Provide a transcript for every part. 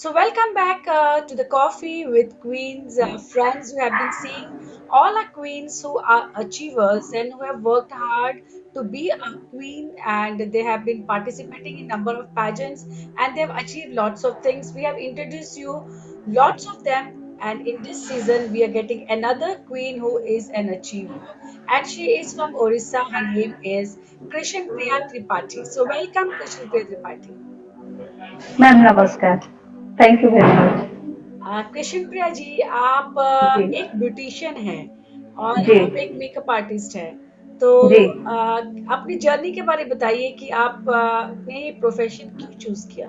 So, welcome back to the Coffee with Queens, friends who have been seeing all our queens who are achievers and who have worked hard to be a queen, and they have been participating in number of pageants and they have achieved lots of things. We have introduced you lots of them, and in this season, we are getting another queen who is an achiever, and she is from Orissa. Her name is Krishan Priya Tripathi. So, welcome, Krishan Priya Tripathi. Ma'am नमस्कार। Thank you very much. Krishan Priya ji, आप जी एक beautician हैं और जी आप एक makeup artist हैं। तो जी। अपनी जर्नी के बारे में बताइए कि आप ने ये प्रोफेशन क्यों चूज किया।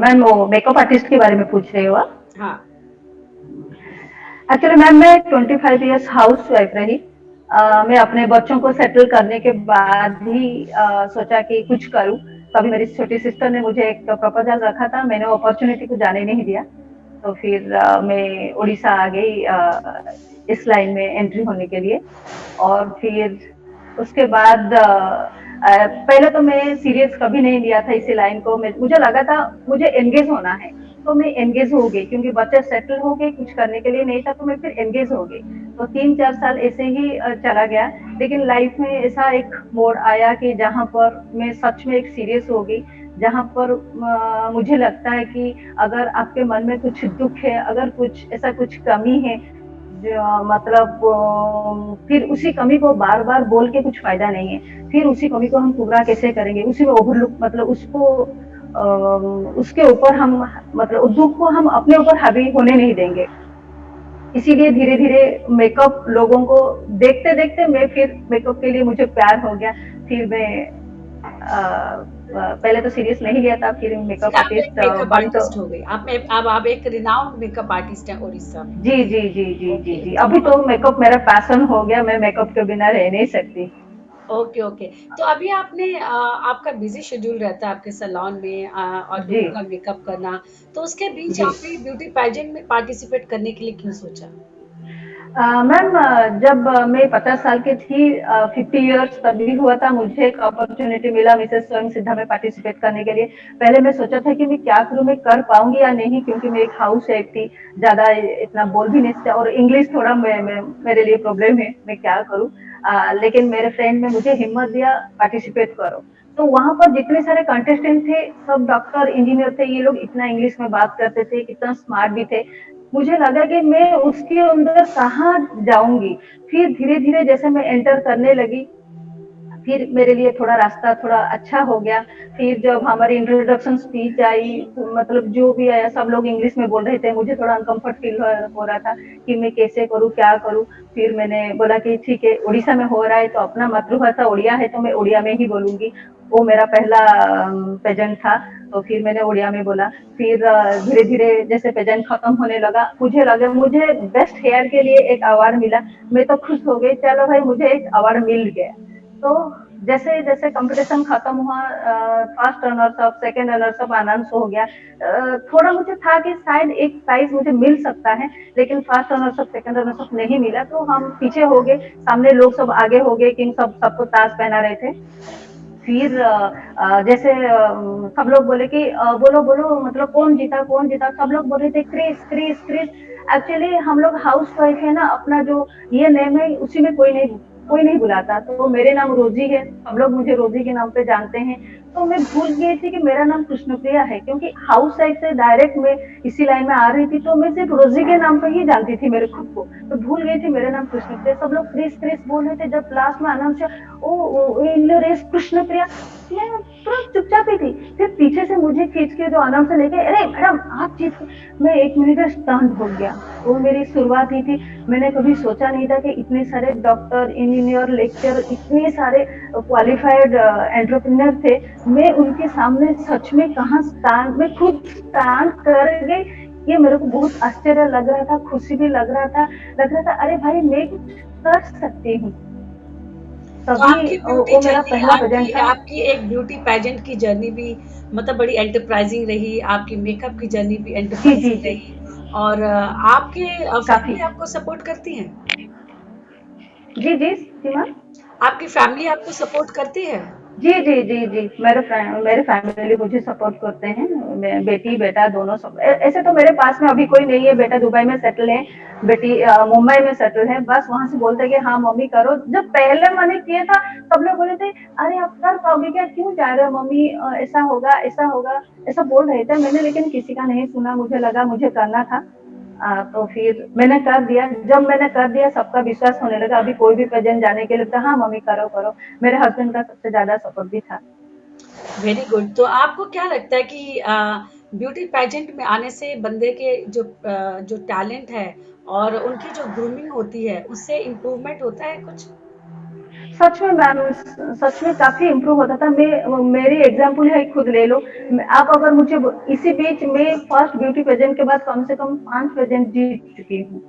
मैम वो मेकअप आर्टिस्ट के बारे में पूछ रहे हो आप? हाँ। एक्चुअली मैम मैं 25 इयर्स हाउस वाइफ रही। मैं अपने बच्चों को सेटल करने के बाद ही सोचा कि कुछ करूं। तभी मेरी छोटी सिस्टर ने मुझे एक प्रपोजल रखा था, मैंने अपॉर्चुनिटी को जाने नहीं दिया। तो फिर मैं उड़ीसा आ गई इस लाइन में एंट्री होने के लिए। और फिर उसके बाद पहले तो मैं सीरियस कभी नहीं लिया था इसी लाइन को। मुझे लगा था मुझे एंगेज होना है, तो मैं एंगेज हो गई क्योंकि बच्चे सेटल हो गए, कुछ करने के लिए नहीं था, तो मैं फिर एंगेज हो गई। तो 3-4 साल ऐसे ही चला गया। लेकिन लाइफ में ऐसा एक मोड़ आया कि जहाँ पर मैं सच में एक सीरियस हो गई, जहाँ पर मुझे लगता है कि अगर आपके मन में कुछ दुख है, अगर कुछ ऐसा कुछ कमी है, जो मतलब फिर उसी कमी को बार बार बोल के कुछ फायदा नहीं है। फिर उसी कमी को हम पूरा कैसे करेंगे, उसी में ओवरलुक मतलब उसको उसके ऊपर हम मतलब उस दुख को हम अपने ऊपर हावी होने नहीं देंगे। इसीलिए धीरे धीरे मेकअप लोगों को देखते देखते मैं फिर मेकअप के लिए मुझे प्यार हो गया। फिर मैं पहले तो सीरियस नहीं लिया था, फिर फिर मेकअप आप एक आर्टिस्ट मेकअप बन तो। आर्टिस्ट हो गई। अब आप एक रिनाउंड मेकअप आर्टिस्ट हैं उड़ीसा में। जी जी जी जी जी ओके, जी, तो अभी तो मेकअप मेरा पैशन हो गया, मैं मेकअप के बिना रह नहीं सकती। Okay okay. तो अभी आपने आपका बिजी शेड्यूल रहता है आपके सैलून में और जी लोगों का मेकअप करना, तो उसके बीच जी। आपने ब्यूटी पेजेंट में पार्टिसिपेट करने के लिए क्यों सोचा। मैम जब मैं 50 साल की थी, 50 इयर्स तभी हुआ था, मुझे एक अपॉर्चुनिटी मिला मिसेस स्वयं सिद्धा में पार्टिसिपेट करने के लिए। पहले मैं सोचा था कि मैं क्या करूं, मैं कर पाऊंगी या नहीं, क्योंकि मैं एक हाउस वाइफ थी, ज्यादा इतना बोल भी नहीं सकता, और इंग्लिश थोड़ा मेरे लिए प्रॉब्लम है, मैं क्या करूं। लेकिन मेरे फ्रेंड ने मुझे हिम्मत दिया, पार्टिसिपेट करो। तो वहां पर जितने सारे कंटेस्टेंट थे, सब डॉक्टर इंजीनियर थे, ये लोग इतना इंग्लिश में बात करते थे, कितना स्मार्ट भी थे। मुझे लगा कि मैं उसके अंदर कहाँ जाऊंगी। फिर धीरे धीरे जैसे मैं एंटर करने लगी, फिर मेरे लिए थोड़ा रास्ता थोड़ा अच्छा हो गया। फिर जब हमारी इंट्रोडक्शन स्पीच आई, मतलब जो भी आया सब लोग इंग्लिश में बोल रहे थे, मुझे थोड़ा अनकंफर्ट फील हो रहा था कि मैं कैसे करूँ, क्या करूँ। फिर मैंने बोला कि ठीक है, उड़ीसा में हो रहा है तो अपना मातृभाषा उड़िया है, तो मैं उड़िया में ही बोलूंगी। वो मेरा पहला पेजेंट था, तो फिर मैंने उड़िया में बोला। फिर धीरे धीरे जैसे पेजेंट खत्म होने लगा, मुझे लगा मुझे बेस्ट हेयर के लिए एक अवार्ड मिला। मैं तो खुश हो गई, चलो भाई मुझे एक अवार्ड मिल गया। तो जैसे जैसे कंपटीशन खत्म हुआ, first runners up, second runners up announce हो गया। थोड़ा मुझे था कि शायद एक प्राइज मुझे मिल सकता है, लेकिन first runners up second runners up नहीं मिला, तो हम पीछे हो गए। सामने लोग सब आगे हो गए, किंग सब सबको ताज पहना रहे थे। फिर जैसे सब लोग बोले कि बोलो बोलो, मतलब कौन जीता कौन जीता, सब लोग बोल रहे थे क्रिस क्रिस क्रिस। एक्चुअली हम लोग हाउस वाइफ है ना, अपना जो ये नेम है उसी में कोई नहीं बुलाता, तो मेरे नाम रोजी है, सब लोग मुझे रोजी के नाम पे जानते हैं। तो मैं भूल गई थी कि मेरा नाम कृष्णप्रिया है, क्योंकि हाउस वाइफ से डायरेक्ट मैं इसी लाइन में आ रही थी, तो मैं सिर्फ रोजी के नाम पे ही जानती थी मेरे खुद को। तो भूल गई थी मेरा नाम कृष्णप्रिया। सब लोग क्रिस क्रिस बोल रहे थे, जब लास्ट में announce O in race Krishnapriya, मैं तुरंत चुपचाप ही थी। फिर पीछे से मुझे खींच के जो अनाउंसर लेके, अरे मैडम आप जीत गए। मैं 1 मिनट का स्टंट हो गया। वो मेरी शुरुआत ही थी। मैंने कभी सोचा नहीं था कि इतने सारे डॉक्टर इंजीनियर लेक्चर, इतने सारे क्वालिफाइड एंटरप्रेन्योर थे, मैं उनके सामने सच में कहाँ स्टैंड, मैं खुद स्टैंड कर गई। ये मेरे को बहुत आश्चर्य लग रहा था, खुशी भी लग रहा था अरे भाई मैं कुछ कर सकती हूँ। तो तभी आपकी ब्यूटी वो मेरा जर्नी, पहला प्रेजेंट आपकी था। आपकी एक ब्यूटी पेजेंट की जर्नी भी मतलब बड़ी एंटरप्राइजिंग रही, आपकी मेकअप की जर्नी भी जी जी एंटरप्राइजिंग जी। रही। और आपके काफी। फैमिली आपको सपोर्ट करती हैं। जी जी सीमा। आपकी फैमिली आपको सपोर्ट करती है। जी, जी, जी, जी। मेरे फैमिली मुझे सपोर्ट करते हैं। बेटी बेटा दोनों सब ऐसे तो मेरे पास में अभी कोई नहीं है। बेटा दुबई में सेटल है, बेटी मुंबई में सेटल है। बस वहां से बोलते हैं कि हाँ मम्मी करो। जब पहले मैंने किया था तब लोग बोले थे अरे आप कर पाओगे क्या, क्यों जा रहे हो मम्मी, ऐसा होगा ऐसा होगा, ऐसा बोल रहे थे। मैंने लेकिन किसी का नहीं सुना, मुझे लगा मुझे करना था। तो फिर मैंने कर दिया। जब मैंने कर दिया सबका विश्वास होने लगा। अभी कोई भी प्रेजेंट जाने के लिए बोलता हाँ मम्मी करो करो। मेरे हस्बैंड का सबसे ज्यादा सपोर्ट भी था। Very good. तो आपको क्या लगता है कि ब्यूटी पेजेंट में आने से बंदे के जो टैलेंट है और उनकी जो ग्रूमिंग होती है उससे इम्प्रूवमेंट होता है कुछ? सच में मैम, सच में काफी इम्प्रूव होता था। मैं मेरी एग्जाम्पल है, खुद ले लो। आप अगर मुझे इसी बीच में फर्स्ट ब्यूटी पेजेंट के बाद कम से कम 5 प्रेजेंट जीत चुकी हूँ।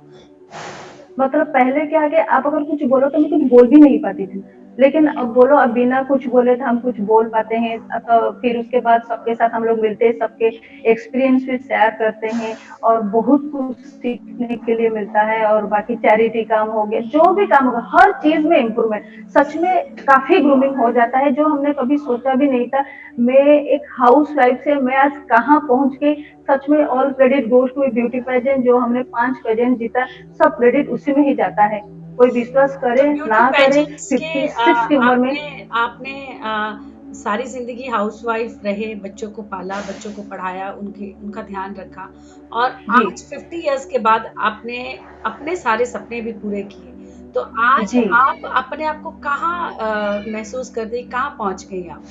मतलब पहले क्या है कि आप अगर कुछ बोलो तो मैं कुछ बोल भी नहीं पाती थी। लेकिन अब बोलो, अब बिना कुछ बोले तो हम कुछ बोल पाते हैं। तो फिर उसके बाद सबके साथ हम लोग मिलते हैं, सबके एक्सपीरियंस भी शेयर करते हैं और बहुत कुछ सीखने के लिए मिलता है। और बाकी चैरिटी काम हो गया, जो भी काम होगा, हर चीज में इम्प्रूवमेंट। सच में काफी ग्रूमिंग हो जाता है, जो हमने कभी सोचा भी नहीं था। मैं एक हाउस वाइफ से मैं आज कहाँ पहुंच गई। सच में all credit goes to beauty pageant. जो हमने 5 पेजेंट जीता, सब क्रेडिट उसी में ही जाता है। कोई विश्वास तो करे ब्यूटी ना करे, पेजेंट्स के 56 की उम्र में। आपने आपने सारी जिंदगी हाउसवाइफ रहे, बच्चों को पाला, बच्चों को पढ़ाया, उनकी उनका ध्यान रखा, और जी, आज 50 इयर्स के बाद आपने अपने सारे सपने भी पूरे किए। तो आज जी। आप अपने आप को कहाँ महसूस करते हैं, कहाँ पहुंच गई आप?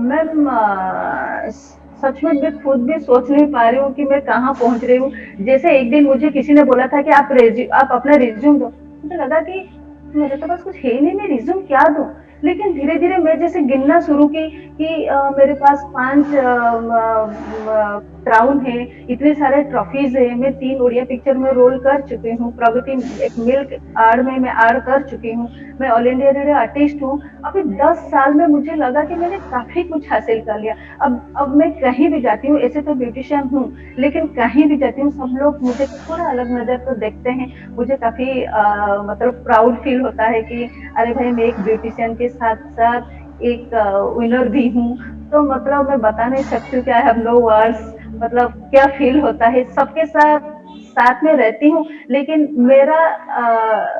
मैम, सच में मैं खुद भी सोच नहीं पा रही हूँ कि मैं कहाँ पहुंच रही हूँ। जैसे एक दिन मुझे किसी ने बोला था कि आप अपना रिज्यूम दो। मुझे लगा कि मेरे तो पास कुछ है ही नहीं, मैं रिज्यूम क्या दूं। लेकिन धीरे धीरे मैं जैसे गिनना शुरू की कि मेरे पास 5 क्राउन है, इतने सारे ट्रॉफीज है, मैं 3 उड़िया पिक्चर में रोल कर चुकी हूँ, प्रगति एक मिल्क आड़ में मैं आड़ कर चुकी हूँ, मैं ऑल इंडिया रेडियो आर्टिस्ट हूँ। अभी 10 साल में मुझे लगा कि मैंने काफी कुछ हासिल कर लिया। अब मैं कहीं भी जाती हूँ, ऐसे तो ब्यूटिशियन हूँ, लेकिन कहीं भी जाती हूँ सब लोग मुझे थोड़ा अलग नजर तो देखते हैं। मुझे काफी मतलब प्राउड फील होता है कि अरे भाई, मैं एक ब्यूटिशियन के साथ साथ एक विनर भी हूँ। तो मतलब मैं बता नहीं सकती हूँ, क्या है, हम लोग वर्ड्स, मतलब क्या फील होता है सबके साथ साथ में रहती हूँ। लेकिन मेरा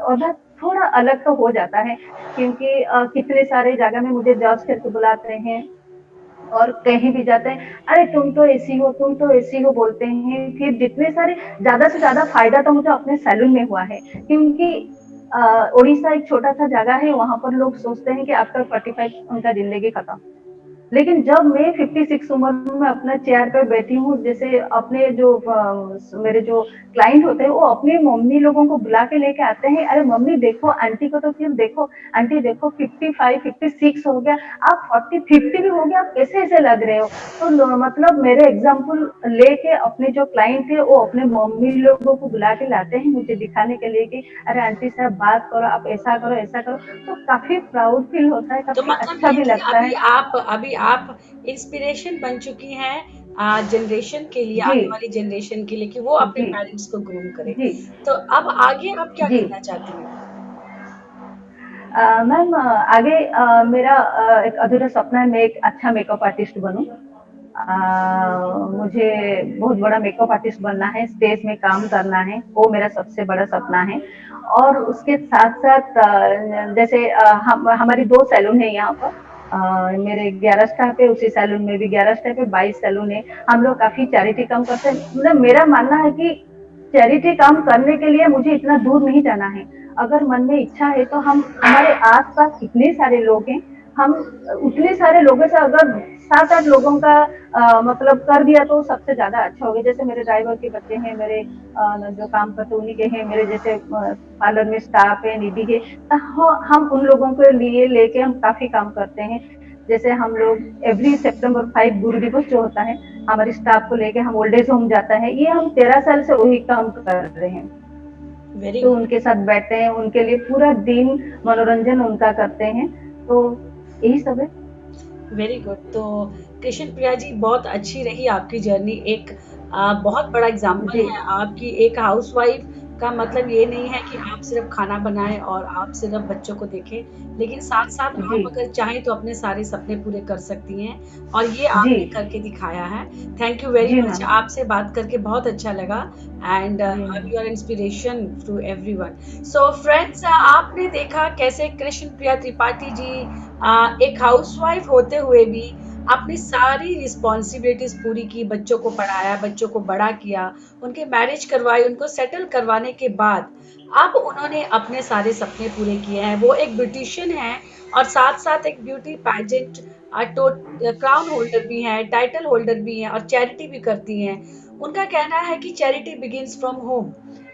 औधा थोड़ा अलग तो हो जाता है, क्योंकि कितने सारे जगह में मुझे जज करके बुलाते हैं और कहीं भी जाते हैं, अरे तुम तो ऐसी हो, तुम तो ऐसी हो बोलते हैं। फिर जितने सारे, ज्यादा से ज्यादा फायदा तो मुझे अपने सैलून में हुआ है, क्योंकि उड़ीसा एक छोटा सा जगह है, वहां पर लोग सोचते हैं कि आफ्टर 45 उनका जिंदगी खत्म। लेकिन जब मैं 56 उम्र में अपना चेयर पर बैठी हूँ, जैसे अपने जो मेरे जो क्लाइंट होते हैं वो अपने मम्मी लोगों को बुला के लेके आते हैं, अरे मम्मी देखो आंटी को, तो फिर देखो आंटी देखो 55 56 हो गया, आप 40 50 भी हो गया, आप कैसे ऐसे लग रहे हो। तो मतलब मेरे एग्जाम्पल लेके अपने जो क्लाइंट है वो अपने मम्मी लोगों को बुला के लाते हैं मुझे दिखाने के लिए कि अरे आंटी साहब बात करो, आप ऐसा करो ऐसा करो। तो काफी प्राउड फील होता है, तो काफी मतलब अच्छा ये भी कि लगता है। अभी आप इंस्पिरेशन बन चुकी हैं जनरेशन के लिए, जी, आने वाली जनरेशन के लिए, कि वो अपने जी, पेरेंट्स को ग्रूम करे। जी, तो अब आगे आप क्या जी। करना चाहती हैं? मैम, आगे मेरा एक अधूरा सपना है, मैं एक अच्छा मेकअप आर्टिस्ट बनूं। मुझे बहुत बड़ा मेकअप आर्टिस्ट बनना है, स्टेज में काम करना है, वो मेरा सबसे बड़ा सपना है। और उसके साथ साथ जैसे हम हमारी 2 सैलून है यहाँ पर। मेरे 11 स्टाफ है, उसी सैलून में भी 11 स्टाफ है, 22 सैलून है। हम लोग काफी चैरिटी काम करते हैं। मतलब मेरा मानना है कि चैरिटी काम करने के लिए मुझे इतना दूर नहीं जाना है। अगर मन में इच्छा है तो हम, हमारे आसपास इतने सारे लोग हैं, हम उतने सारे लोगों से अगर 7 8 लोगों का मतलब कर दिया तो सबसे ज्यादा अच्छा होगा। जैसे मेरे ड्राइवर के बच्चे हैं, मेरे जो काम करते उन्हीं के हैं, मेरे जैसे पार्लर में स्टाफ है, निधि है, तो हम उन लोगों के लिए लेके हम काफी काम करते हैं। जैसे हम लोग एवरी September 5 गुरु दिवस जो होता है, हमारे स्टाफ को लेके हम ओल्ड एज होम जाता है, ये हम 13 साल से वही काम कर रहे हैं। वेरी तो गुड। उनके साथ बैठते हैं, उनके लिए पूरा दिन मनोरंजन उनका करते हैं। तो यही सब है। Very good. तो कृष्ण प्रिया जी, बहुत अच्छी रही आपकी जर्नी। एक बहुत बड़ा एग्जाम्पल जी, है आपकी, एक हाउसवाइफ का मतलब ये नहीं है कि आप सिर्फ खाना बनाएं और आप सिर्फ बच्चों को देखें, लेकिन साथ साथ जी आप अगर चाहें तो अपने सारे सपने पूरे कर सकती हैं, और ये जी आपने करके दिखाया है। थैंक यू वेरी जी मच, मैम। आपसे बात करके बहुत अच्छा लगा। एंड जी ma'am. You are inspiration to everyone. So friends, आपने देखा कैसे कृष्ण प्रिया त्रिपाठी जी एक हाउसवाइफ होते हुए भी अपनी सारी रिस्पॉन्सिबिलिटीज पूरी की, बच्चों को पढ़ाया, बच्चों को बड़ा किया, उनके मैरिज करवाई, उनको सेटल करवाने के बाद अब उन्होंने अपने सारे सपने पूरे किए हैं। वो एक ब्यूटिशियन है और साथ साथ एक ब्यूटी पैजेंट तो क्राउन होल्डर भी हैं, टाइटल होल्डर भी हैं और चैरिटी भी करती हैं। उनका कहना है कि चैरिटी बिगिंस फ्रॉम होम।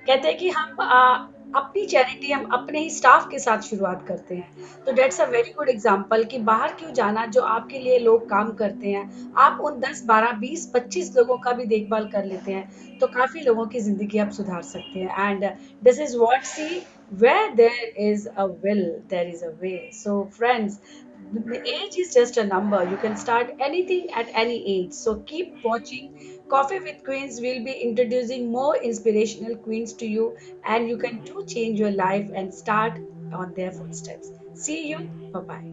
कहते हैं कि हम अपनी चैरिटी हम अपने ही स्टाफ के साथ शुरुआत करते हैं। तो dates a very good example कि बाहर क्यों जाना, जो आपके लिए लोग काम करते हैं, आप उन 10 12 20 25 लोगों का भी देखभाल कर लेते हैं तो काफी लोगों की जिंदगी आप सुधार सकते हैं। And this is what see, where there is a will there is a way. So friends, the age is just a number. You can start anything at any age, so keep watching Coffee with Queens. Will be introducing more inspirational queens to you, and you can too change your life and start on their footsteps. See you. Bye bye.